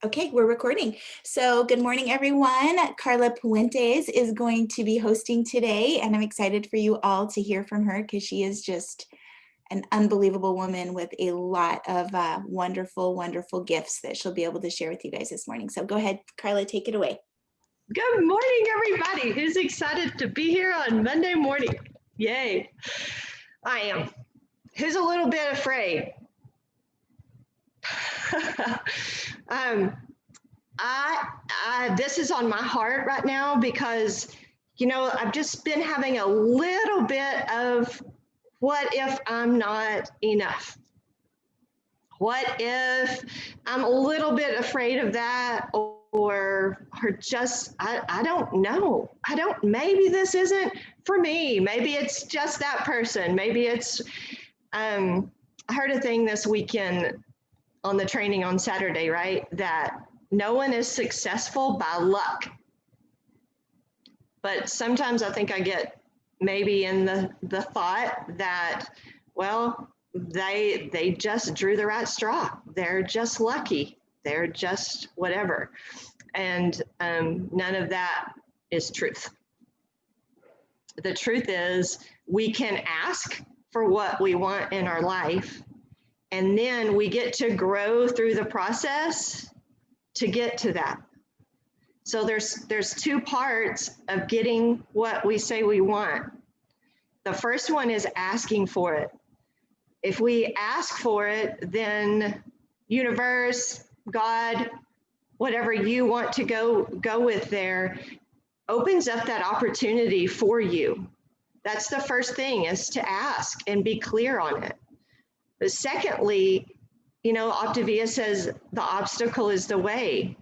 Okay, we're recording. So good morning, everyone. Carla Puentes is going to be hosting today, and I'm excited for you all to hear from her because she is just an unbelievable woman with a lot of wonderful, wonderful gifts that she'll be able to share with you guys this morning. So go ahead, Carla, take it away. Good morning, everybody. Who's excited to be here on Monday morning? Yay. I am. Who's a little bit afraid? This is on my heart right now because, I've just been having a little bit of what if I'm not enough? What if I'm a little bit afraid of that or just, I don't know. Maybe this isn't for me. Maybe it's just that person. Maybe it's, I heard a thing this weekend on the training on Saturday, right? That no one is successful by luck. But sometimes I think I get maybe in the thought that, well, they just drew the right straw. They're just lucky. They're just whatever. And none of that is truth. The truth is we can ask for what we want in our life, and then we get to grow through the process to get to that. So there's two parts of getting what we say we want. The first one is asking for it. If we ask for it, then universe, God, whatever you want to go with there, opens up that opportunity for you. That's the first thing, is to ask and be clear on it. But secondly, Optavia says the obstacle is the way.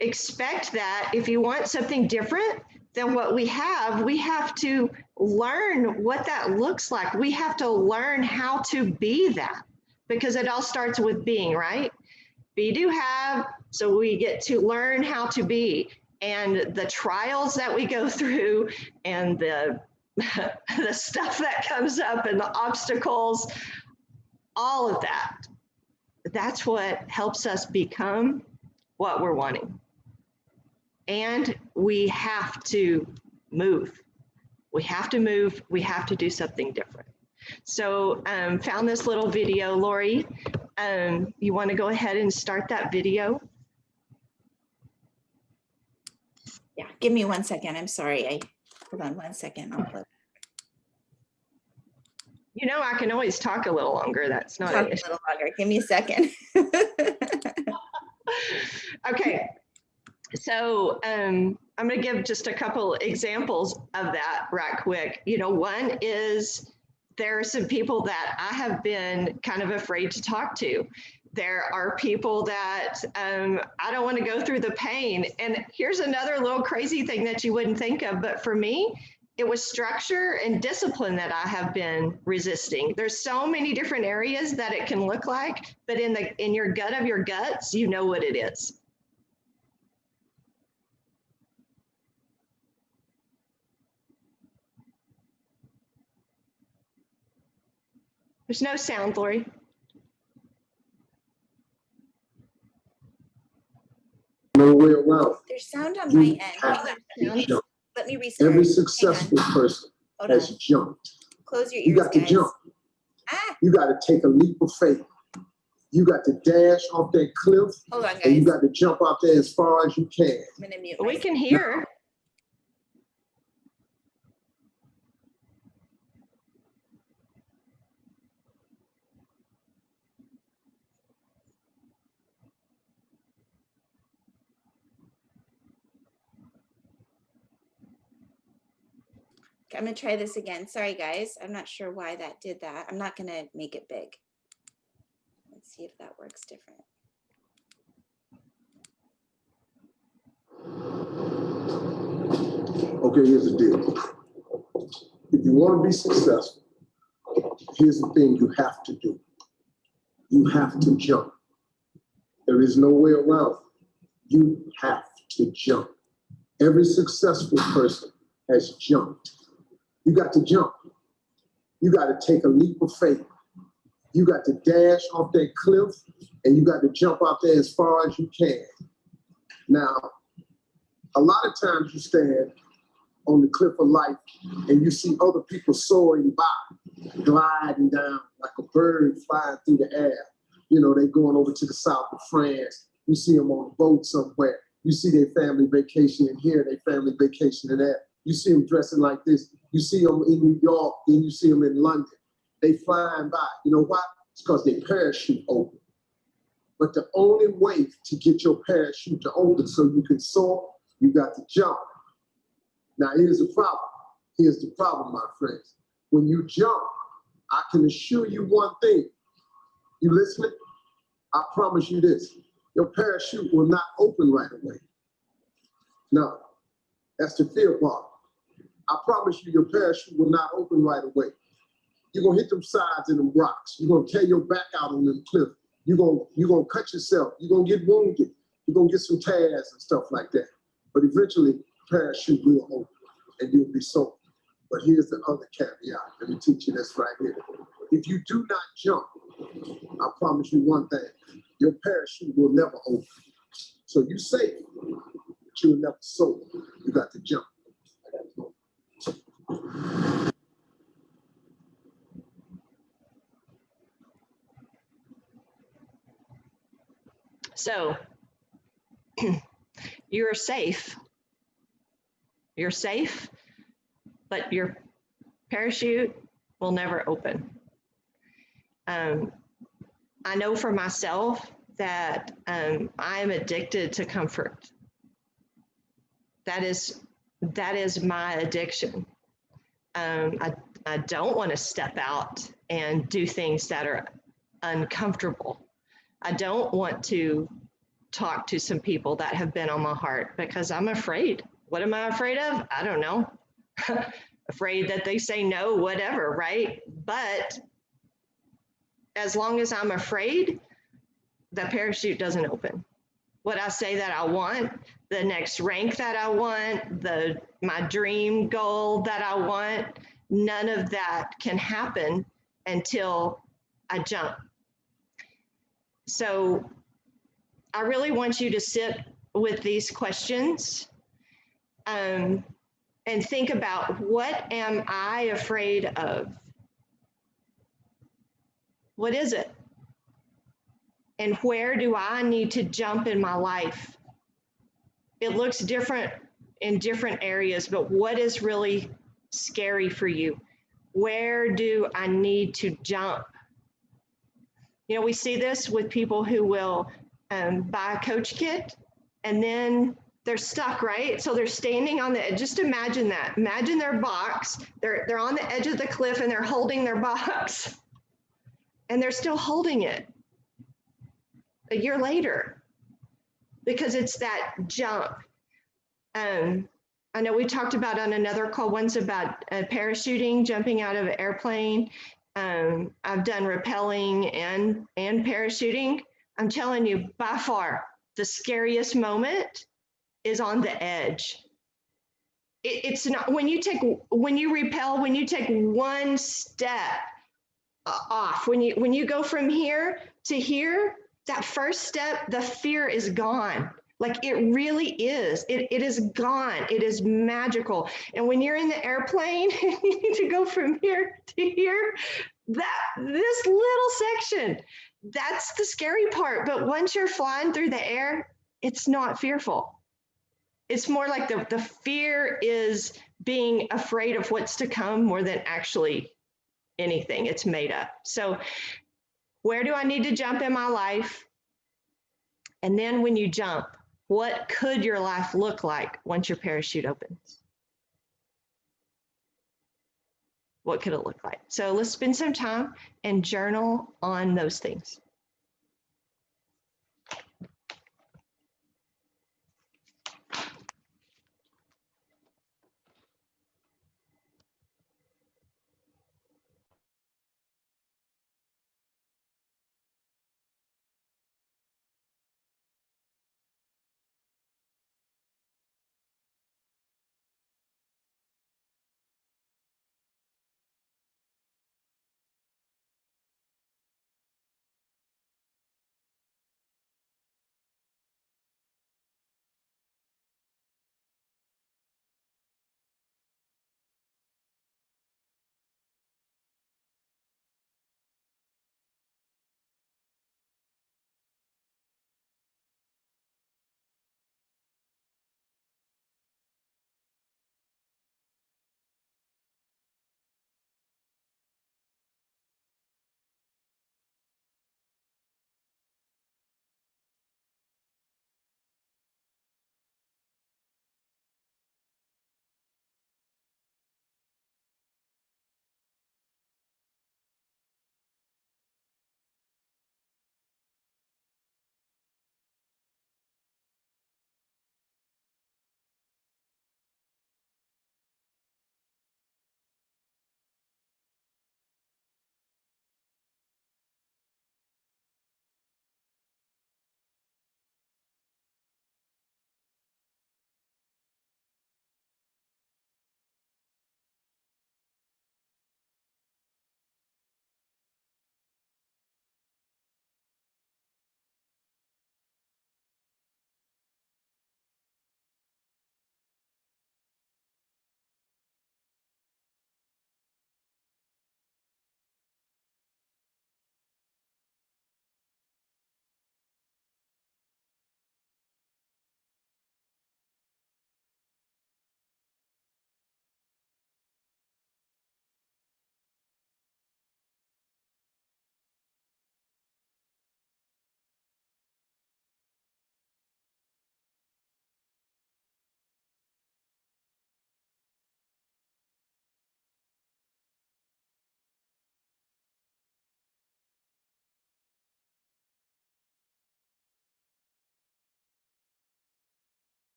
Expect that if you want something different than what we have to learn what that looks like. We have to learn how to be that, because it all starts with being, right? Be, do, have, so we get to learn how to be. And the trials that we go through and the stuff that comes up and the obstacles, all of that, that's what helps us become what we're wanting. And we have to move. We have to move. We have to do something different. So found this little video. Lori, you want to go ahead and start that video? Yeah, give me 1 second. I'm sorry. Hold on 1 second. I'll play. I can always talk a little longer. That's not an issue. A little longer. Give me a second. Okay. So I'm going to give just a couple examples of that right quick. One is there are some people that I have been kind of afraid to talk to. There are people that I don't want to go through the pain. And here's another little crazy thing that you wouldn't think of, but for me, it was structure and discipline that I have been resisting. There's so many different areas that it can look like, but in your gut of your guts, you know what it is. There's no sound, Lori. No way around. There's sound on my end. Hang on. Let me restart. Every successful person has jumped. Close your ears, you got to guys. jump. You got to take a leap of faith. You got to dash off that cliff. Hold on, guys. And you got to jump out there as far as you can. I'm gonna mute. We can hear. I'm gonna try this again. Sorry, guys. I'm not sure why that did that. I'm not gonna make it big. Let's see if that works different. Okay, here's the deal. If you want to be successful, here's the thing you have to do. You have to jump. There is no way around it. You have to jump. Every successful person has jumped. You got to jump. You got to take a leap of faith. You got to dash off that cliff, and you got to jump out there as far as you can. Now, a lot of times you stand on the cliff of life and you see other people soaring by, gliding down like a bird flying through the air. You know, they going over to the south of France. You see them on a boat somewhere. You see their family vacationing here, their family vacationing there. You see them dressing like this. You see them in New York, then you see them in London. They flying by. You know why? It's because their parachute open. But the only way to get your parachute to open so you can soar, you got to jump. Now, here's the problem. Here's the problem, my friends. When you jump, I can assure you one thing. You listening? I promise you this. Your parachute will not open right away. No, that's the fear part. I promise you your parachute will not open right away. You're going to hit them sides and them rocks. You're going to tear your back out on them cliff. You're gonna cut yourself. You're going to get wounded. You're going to get some tears and stuff like that. But eventually, parachute will open and you'll be sold. But here's the other caveat. Let me teach you this right here. If you do not jump, I promise you one thing, your parachute will never open. So you safe, but you'll never soar. You got to jump. So you're safe. You're safe, but your parachute will never open. I know for myself that I am addicted to comfort. That is my addiction. I don't want to step out and do things that are uncomfortable. I don't want to talk to some people that have been on my heart because I'm afraid. What am I afraid of? I don't know. Afraid that they say no, whatever, right? But as long as I'm afraid, the parachute doesn't open. What I say that I want, the next rank that I want, my dream goal that I want, none of that can happen until I jump. So I really want you to sit with these questions and think about, what am I afraid of? What is it? And where do I need to jump in my life? It looks different in different areas, but what is really scary for you? Where do I need to jump? You know, we see this with people who will buy a coach kit and then they're stuck, right? So they're standing on the edge. Just imagine that. Imagine their box. They're on the edge of the cliff and they're holding their box and they're still holding it a year later because it's that jump. I know we talked about on another call once about parachuting, jumping out of an airplane. I've done rappelling and parachuting. I'm telling you, by far, the scariest moment is on the edge. It's not when you rappel, when you take one step off, when you go from here to here, that first step, the fear is gone. Like it really is. It is gone. It is magical. And when you're in the airplane, you need to go from here to here. This little section, that's the scary part. But once you're flying through the air, it's not fearful. It's more like the fear is being afraid of what's to come more than actually anything. It's made up. So where do I need to jump in my life? And then when you jump, what could your life look like once your parachute opens? What could it look like? So let's spend some time and journal on those things.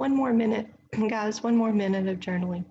One more minute, guys, one more minute of journaling.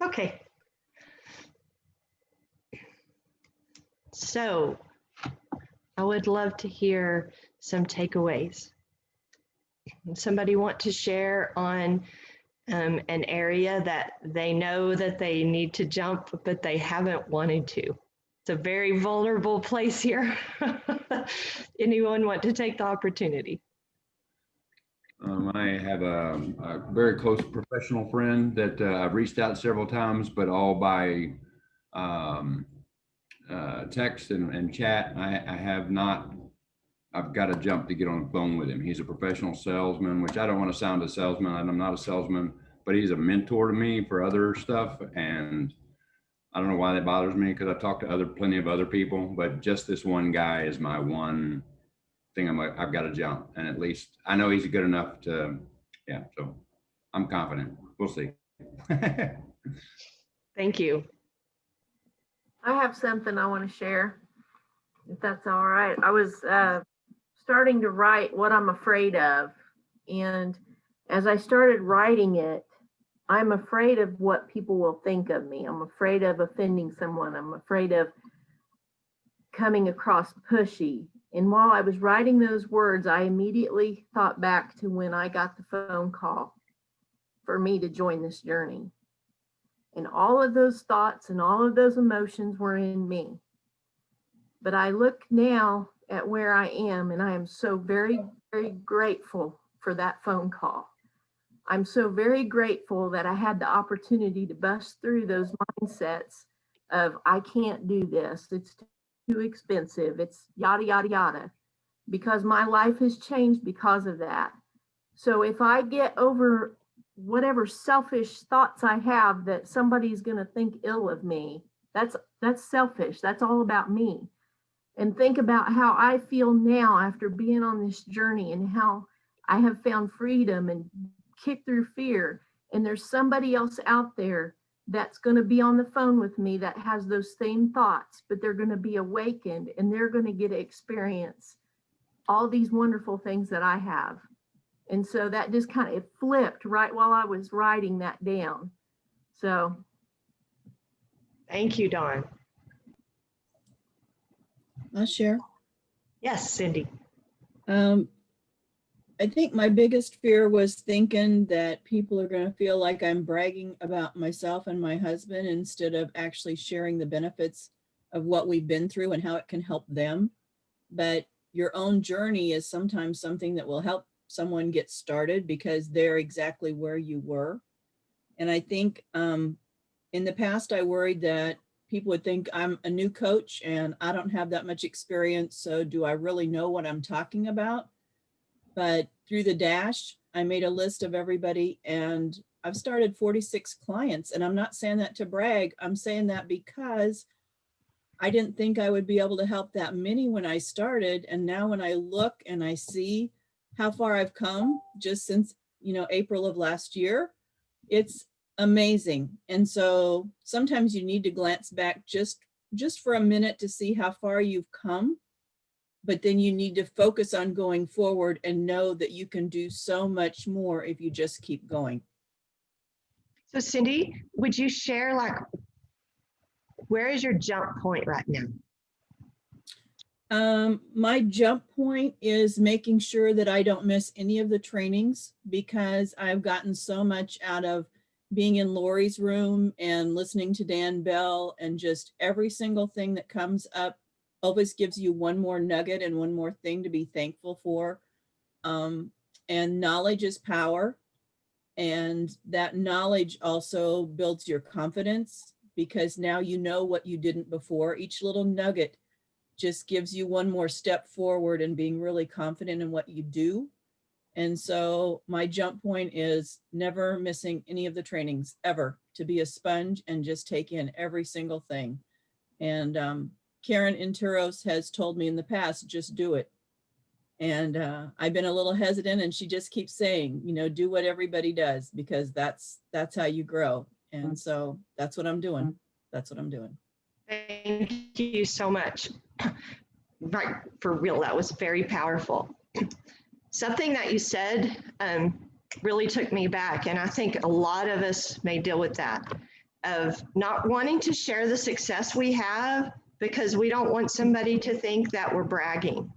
Okay. So I would love to hear some takeaways. Somebody want to share on an area that they know that they need to jump, but they haven't wanted to? It's a very vulnerable place here. Anyone want to take the opportunity? I have a very close professional friend that I've reached out several times, but all by text and chat. I have not. I've got to jump to get on the phone with him. He's a professional salesman, which I don't want to sound a salesman. I'm not a salesman, but he's a mentor to me for other stuff. And I don't know why that bothers me, because I've talked to plenty of other people, but just this one guy is my one thing. I'm like, I've got to jump. And at least I know he's good enough to, yeah. So I'm confident. We'll see. Thank you. I have something I want to share, if that's all right. I was starting to write what I'm afraid of. And as I started writing it, I'm afraid of what people will think of me. I'm afraid of offending someone. I'm afraid of coming across pushy. And while I was writing those words, I immediately thought back to when I got the phone call for me to join this journey. And all of those thoughts and all of those emotions were in me. But I look now at where I am, and I am so very, very grateful for that phone call. I'm so very grateful that I had the opportunity to bust through those mindsets of, I can't do this, it's too expensive, it's yada, yada, yada, because my life has changed because of that. So if I get over whatever selfish thoughts I have that somebody's going to think ill of me, that's selfish. That's all about me. And think about how I feel now after being on this journey and how I have found freedom and kicked through fear. And there's somebody else out there that's going to be on the phone with me that has those same thoughts, but they're going to be awakened and they're going to get to experience all these wonderful things that I have. And so that just kind of flipped right while I was writing that down. So. Thank you, Dawn. I'll share. Yes, Cindy. I think my biggest fear was thinking that people are going to feel like I'm bragging about myself and my husband instead of actually sharing the benefits of what we've been through and how it can help them. But your own journey is sometimes something that will help someone get started because they're exactly where you were. And I think in the past, I worried that people would think I'm a new coach and I don't have that much experience. So do I really know what I'm talking about? But through the Dash, I made a list of everybody and I've started 46 clients. And I'm not saying that to brag. I'm saying that because I didn't think I would be able to help that many when I started. And now when I look and I see how far I've come just since, April of last year, it's amazing. And so sometimes you need to glance back just for a minute to see how far you've come. But then you need to focus on going forward and know that you can do so much more if you just keep going. So Cindy, would you share where is your jump point right now? My jump point is making sure that I don't miss any of the trainings because I've gotten so much out of being in Lori's room and listening to Dan Bell, and just every single thing that comes up always gives you one more nugget and one more thing to be thankful for. And knowledge is power. And that knowledge also builds your confidence, because now you know what you didn't before. Each little nugget just gives you one more step forward in being really confident in what you do. And so my jump point is never missing any of the trainings ever, to be a sponge and just take in every single thing. And Karen Interos has told me in the past, just do it. And I've been a little hesitant, and she just keeps saying, you know, do what everybody does, because that's how you grow. And so that's what I'm doing. That's what I'm doing. Thank you so much. Right, for real, that was very powerful. Something that you said really took me back, and I think a lot of us may deal with that, of not wanting to share the success we have because we don't want somebody to think that we're bragging.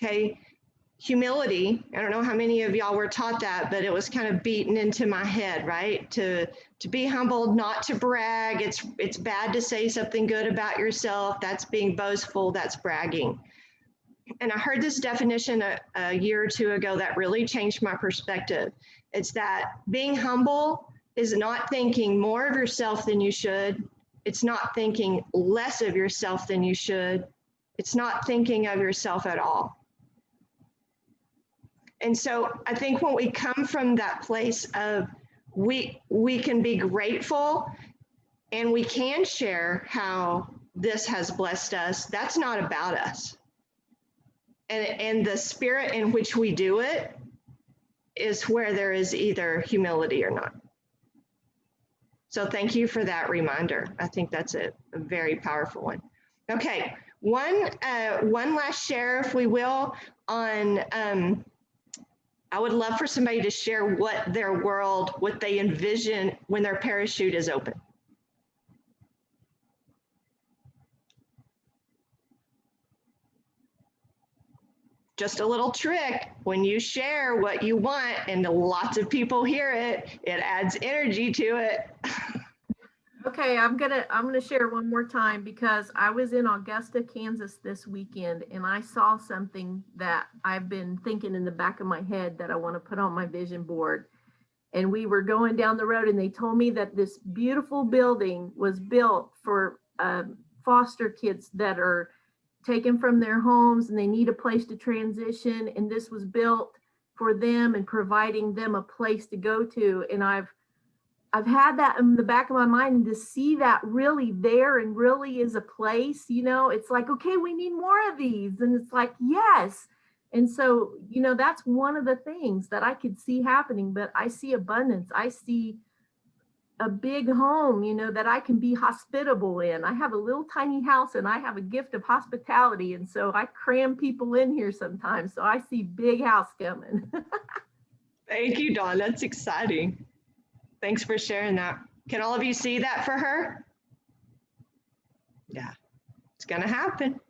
Okay, humility, I don't know how many of y'all were taught that, but it was kind of beaten into my head, right? To be humbled, not to brag. It's bad to say something good about yourself. That's being boastful, that's bragging. And I heard this definition a year or two ago that really changed my perspective. It's that being humble is not thinking more of yourself than you should. It's not thinking less of yourself than you should. It's not thinking of yourself at all. And so I think when we come from that place of we can be grateful and we can share how this has blessed us, that's not about us. And the spirit in which we do it is where there is either humility or not. So thank you for that reminder. I think that's a very powerful one. Okay, one last share, if we will, on I would love for somebody to share what their world, what they envision when their parachute is open. Just a little trick, when you share what you want and lots of people hear it, it adds energy to it. Okay, I'm gonna share one more time, because I was in Augusta, Kansas this weekend, and I saw something that I've been thinking in the back of my head that I want to put on my vision board. And we were going down the road, and they told me that this beautiful building was built for foster kids that are taken from their homes and they need a place to transition. And this was built for them and providing them a place to go to. And I've had that in the back of my mind, and to see that really there and really is a place, you know, it's like, okay, we need more of these. And it's like, yes. And so, you know, that's one of the things that I could see happening, but I see abundance. I see a big home, you know, that I can be hospitable in. I have a little tiny house and I have a gift of hospitality. And so I cram people in here sometimes. So I see big house coming. Thank you, Dawn. That's exciting. Thanks for sharing that. Can all of you see that for her? Yeah, it's gonna happen.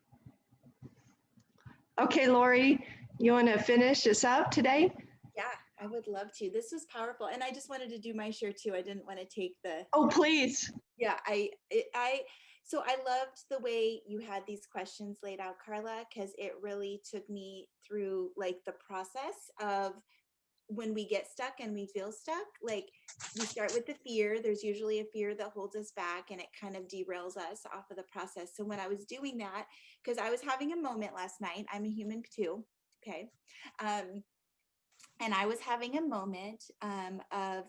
Okay, Lori, you wanna finish us up today? Yeah, I would love to. This was powerful. And I just wanted to do my share too. I didn't want to take the, Oh, please. yeah, so I loved the way you had these questions laid out, Carla, because it really took me through like the process of when we get stuck and we feel stuck. Like we start with the fear. There's usually a fear that holds us back and it kind of derails us off of the process. So when I was doing that, because I was having a moment last night, I'm a human too. Okay. And I was having a moment of,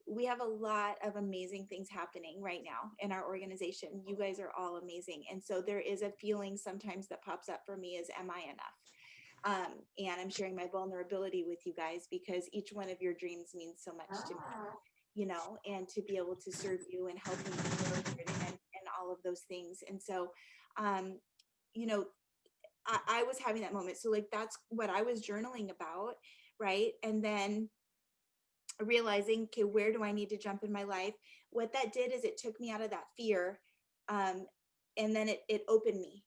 we have a lot of amazing things happening right now in our organization. You guys are all amazing. And so there is a feeling sometimes that pops up for me is, am I enough? And I'm sharing my vulnerability with you guys because each one of your dreams means so much to me, you know, and to be able to serve you and help you move forward and all of those things. And so, you know, I was having that moment. So like, that's what I was journaling about. Right. And then realizing, okay, where do I need to jump in my life? What that did is it took me out of that fear. And then it opened me.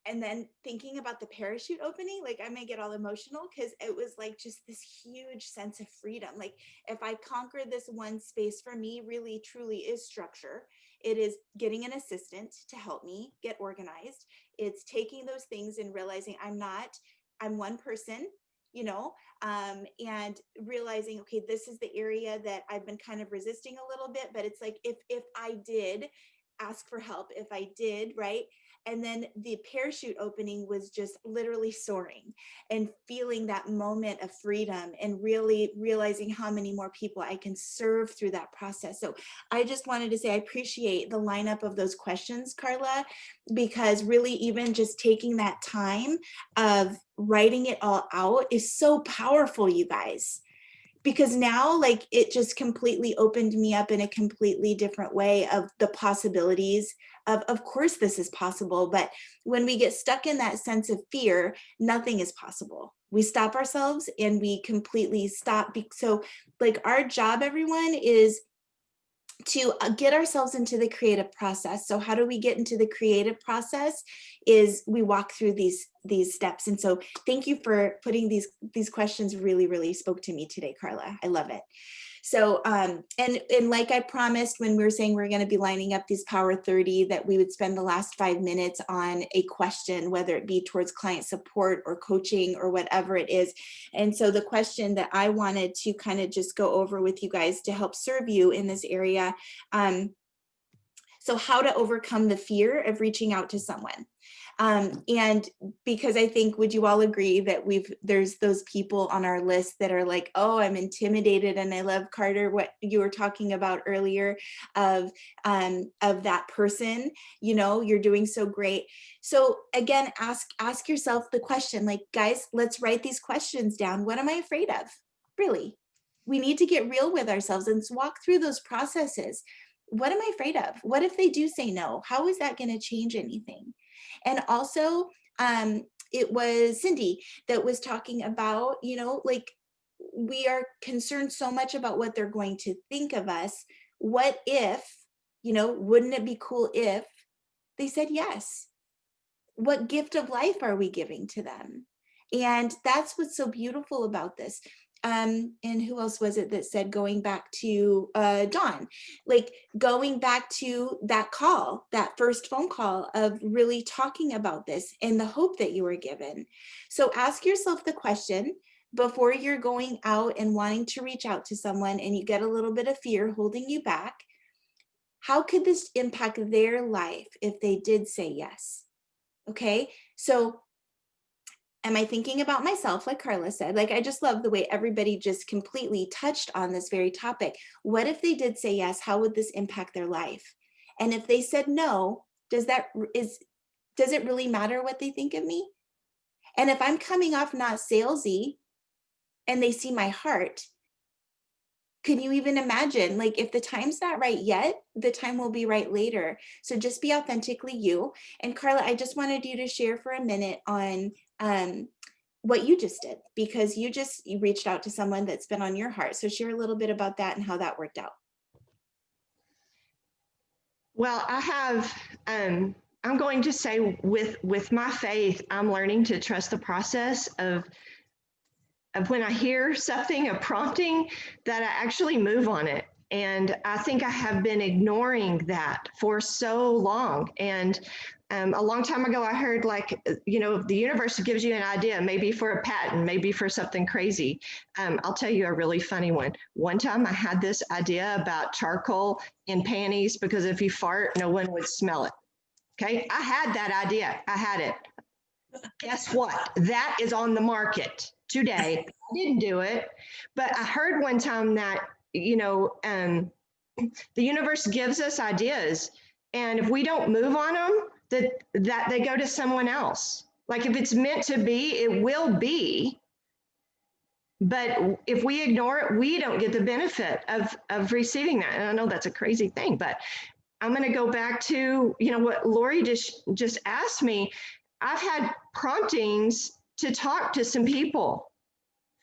And then thinking about the parachute opening, like I may get all emotional because it was like just this huge sense of freedom. Like if I conquer this one space, for me really truly is structure. It is getting an assistant to help me get organized. It's taking those things and realizing I'm one person and realizing, okay, this is the area that I've been kind of resisting a little bit, but it's like, if I did ask for help, if I did, right? And then the parachute opening was just literally soaring and feeling that moment of freedom and really realizing how many more people I can serve through that process. So I just wanted to say I appreciate the lineup of those questions, Carla, because really even just taking that time of writing it all out is so powerful, you guys. Because now, like, it just completely opened me up in a completely different way of the possibilities of course this is possible. But when we get stuck in that sense of fear, nothing is possible. We stop ourselves and we completely stop. So like, our job, everyone, is to get ourselves into the creative process. So how do we get into the creative process? Is we walk through these steps. And so thank you for putting these questions. Really spoke to me today, Carla. I love it. So and like I promised when we were saying we're going to be lining up these Power 30, that we would spend the last 5 minutes on a question, whether it be towards client support or coaching or whatever it is. And so the question that I wanted to kind of just go over with you guys to help serve you in this area, so how to overcome the fear of reaching out to someone. And because I think, would you all agree that there's those people on our list that are like, oh, I'm intimidated. And I love, Carter, what you were talking about earlier of that person, you're doing so great. So again, ask yourself the question, like, guys, let's write these questions down. What am I afraid of? Really? We need to get real with ourselves and walk through those processes. What am I afraid of? What if they do say no? How is that going to change anything? And also, it was Cindy that was talking about, like, we are concerned so much about what they're going to think of us. What if, wouldn't it be cool if they said yes? What gift of life are we giving to them? And that's what's so beautiful about this. And who else was it that said, going back to Dawn, like going back to that call, that first phone call of really talking about this and the hope that you were given. So ask yourself the question before you're going out and wanting to reach out to someone and you get a little bit of fear holding you back. How could this impact their life if they did say yes? Okay, so am I thinking about myself, like Carla said? Like, I just love the way everybody just completely touched on this very topic. What if they did say yes? How would this impact their life? And if they said no, does it really matter what they think of me? And if I'm coming off not salesy and they see my heart, can you even imagine, like, if the time's not right yet, the time will be right later. So just be authentically you. And Carla, I just wanted you to share for a minute on what you just did, because you reached out to someone that's been on your heart. So share a little bit about that and how that worked out. Well, I have, I'm going to say with my faith, I'm learning to trust the process of when I hear something, a prompting, that I actually move on it. And I think I have been ignoring that for so long. And a long time ago, I heard, like, the universe gives you an idea, maybe for a patent, maybe for something crazy. I'll tell you a really funny one. One time I had this idea about charcoal in panties, because if you fart, no one would smell it. Okay, I had that idea. I had it. Guess what? That is on the market today. I didn't do it, but I heard one time that, the universe gives us ideas, and if we don't move on them, that they go to someone else. Like, if it's meant to be, it will be. But if we ignore it, we don't get the benefit of receiving that. And I know that's a crazy thing, but I'm going to go back to, what Lori just asked me. I've had promptings to talk to some people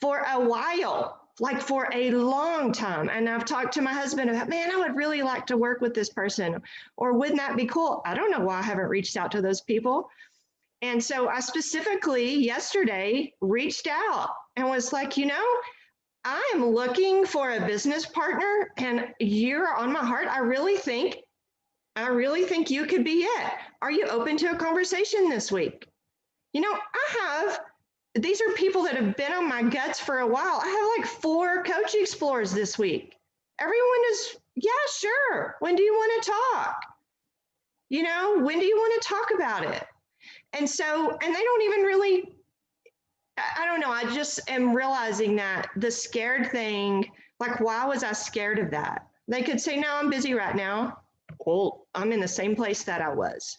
for a while, like for a long time. And I've talked to my husband about, man, I would really like to work with this person, or wouldn't that be cool? I don't know why I haven't reached out to those people. And so I specifically yesterday reached out and was like, I'm looking for a business partner, and you're on my heart. I really think you could be it. Are you open to a conversation this week? I have these are people that have been on my guts for a while. I have like 4 coach explorers this week. Everyone is, yeah, sure. When do you want to talk? You know, when do you want to talk about it? And so, and they don't even really, I don't know. I just am realizing that the scared thing, like, why was I scared of that? They could say, no, I'm busy right now. Well, I'm in the same place that I was.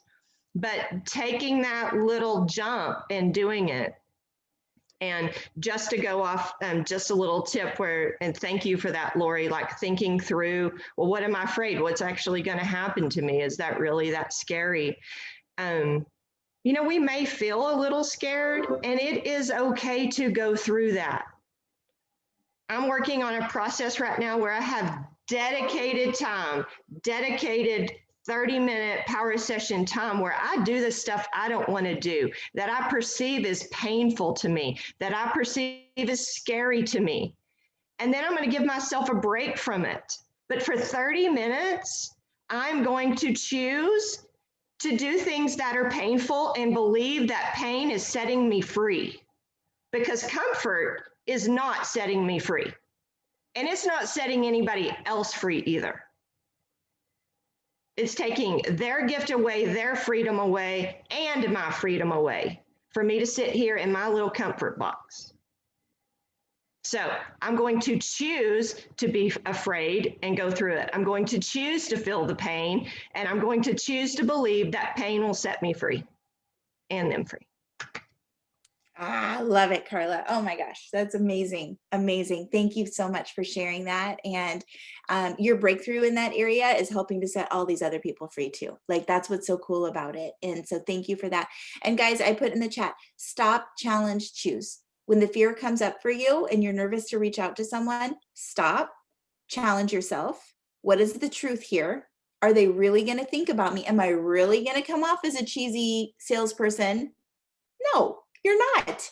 But taking that little jump and doing it, and just to go off, just a little tip where, and thank you for that, Lori, like thinking through, well, what am I afraid? What's actually going to happen to me? Is that really that scary? You know, we may feel a little scared, and it is okay to go through that. I'm working on a process right now where I have dedicated time, dedicated 30-minute power session time where I do the stuff I don't want to do, that I perceive as painful to me, that I perceive as scary to me. And then I'm going to give myself a break from it. But for 30 minutes, I'm going to choose to do things that are painful and believe that pain is setting me free, because comfort is not setting me free. And it's not setting anybody else free either. It's taking their gift away, their freedom away, and my freedom away for me to sit here in my little comfort box. So I'm going to choose to be afraid and go through it. I'm going to choose to feel the pain, and I'm going to choose to believe that pain will set me free and them free. Ah, love it, Carla. Oh my gosh, that's amazing. Amazing. Thank you so much for sharing that. And your breakthrough in that area is helping to set all these other people free too. Like, that's what's so cool about it. And so thank you for that. And guys, I put in the chat, stop, challenge, choose. When the fear comes up for you and you're nervous to reach out to someone, stop, challenge yourself. What is the truth here? Are they really going to think about me? Am I really going to come off as a cheesy salesperson? No, you're not.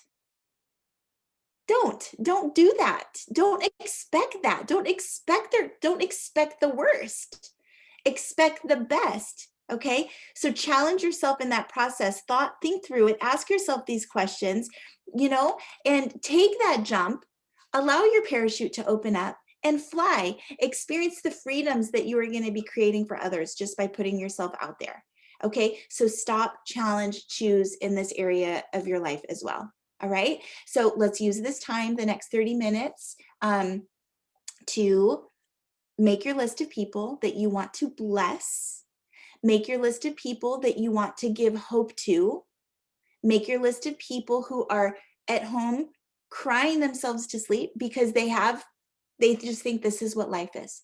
Don't do that. Don't expect that. Don't expect the worst. Expect the best. Okay. So challenge yourself in that process, think through it, ask yourself these questions, and take that jump, allow your parachute to open up and fly, experience the freedoms that you are going to be creating for others just by putting yourself out there. Okay. So stop, challenge, choose in this area of your life as well. All right. So let's use this time, the next 30 minutes, to make your list of people that you want to bless. Make your list of people that you want to give hope to. Make your list of people who are at home crying themselves to sleep because they just think this is what life is.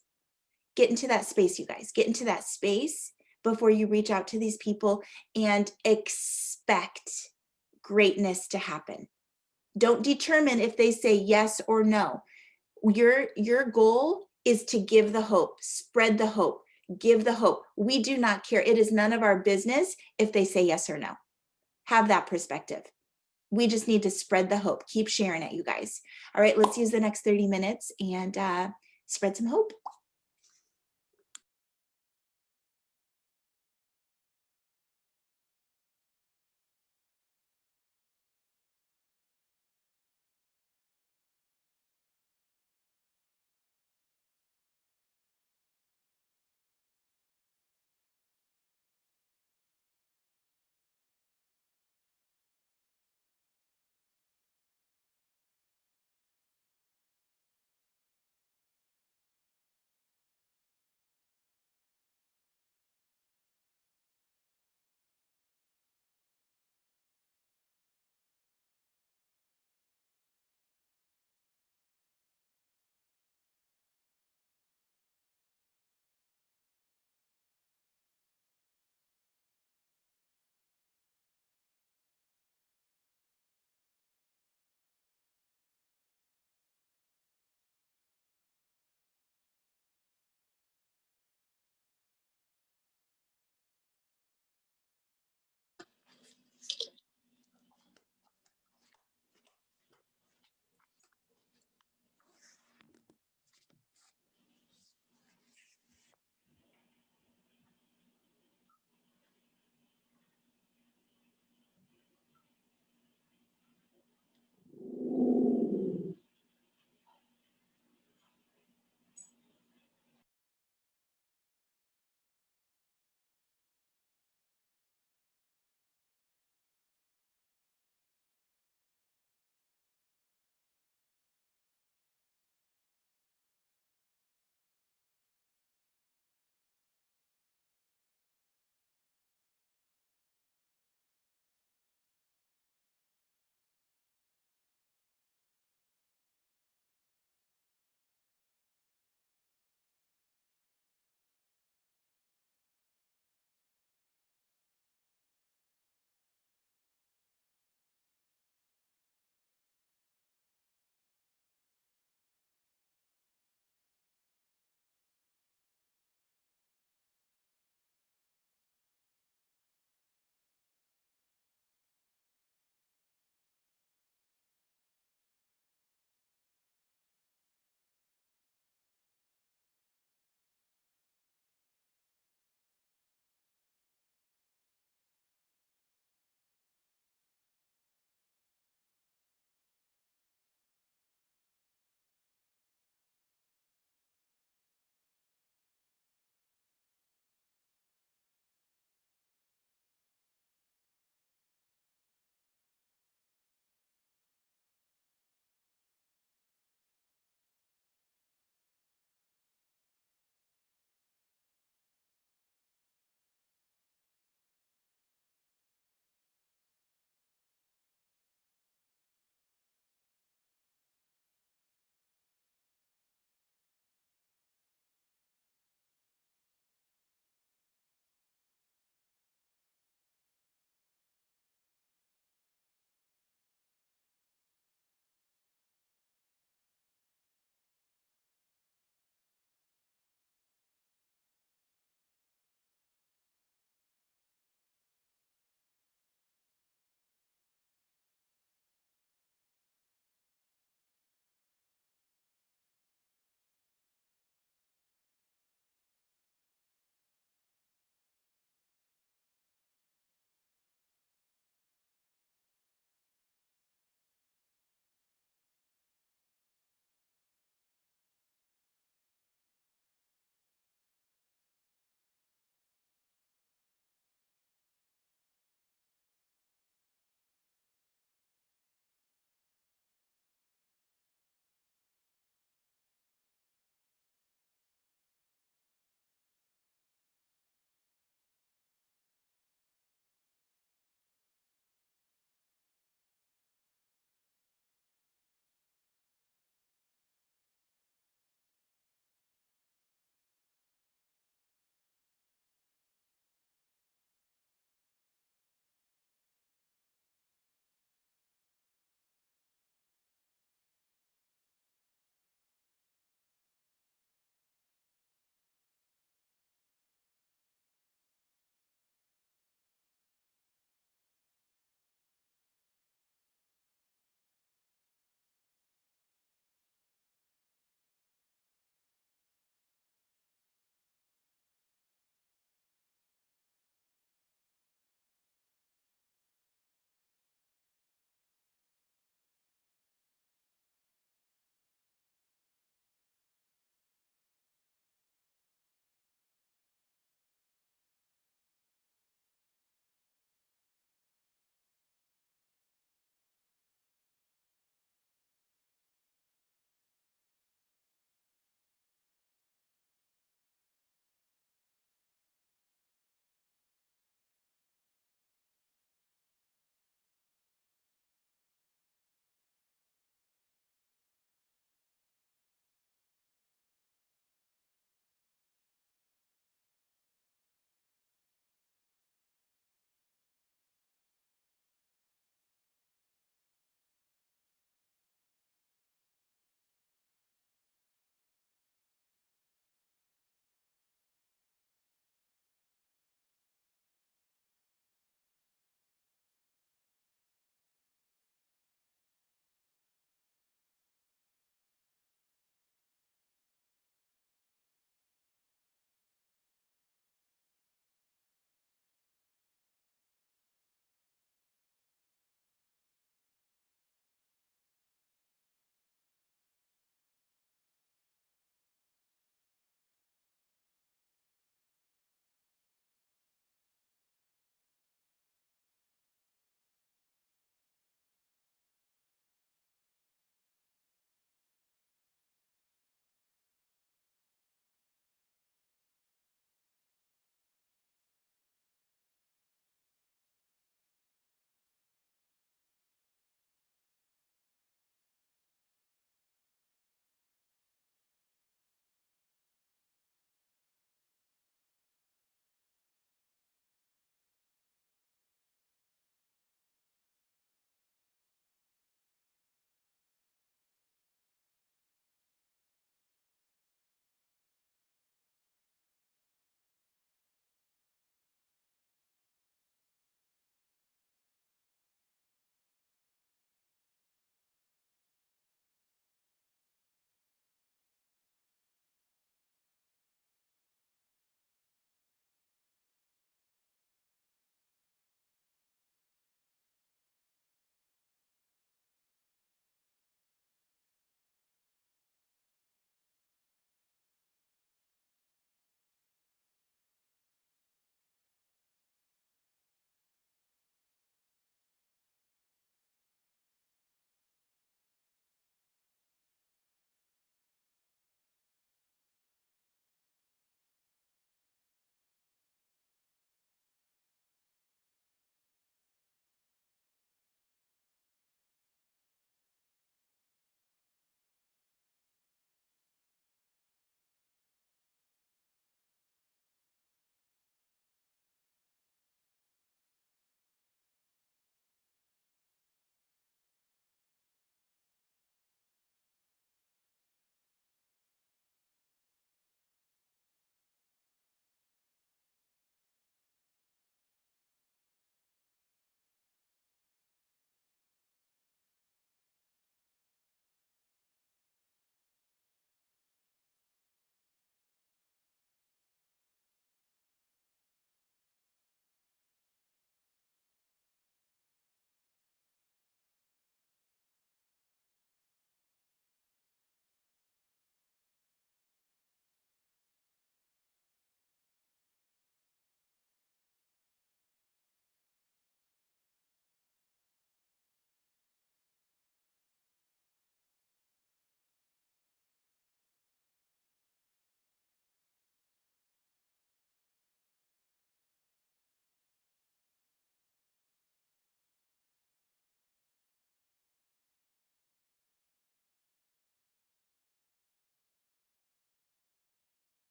Get into that space, you guys. Get into that space before you reach out to these people and expect greatness to happen. Don't determine if they say yes or no. Your goal is to give the hope, spread the hope, give the hope. We do not care. It is none of our business if they say yes or no. Have that perspective. We just need to spread the hope. Keep sharing it, you guys. All right, let's use the next 30 minutes and spread some hope.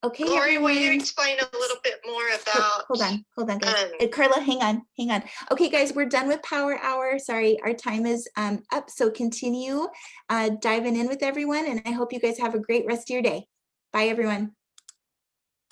Okay, Lori, will you everyone. explain a little bit more about? Hold on, guys. um, Carla, hang on. Okay, guys, we're done with Power Hour. Sorry, our time is up. So continue diving in with everyone, and I hope you guys have a great rest of your day. Bye, everyone.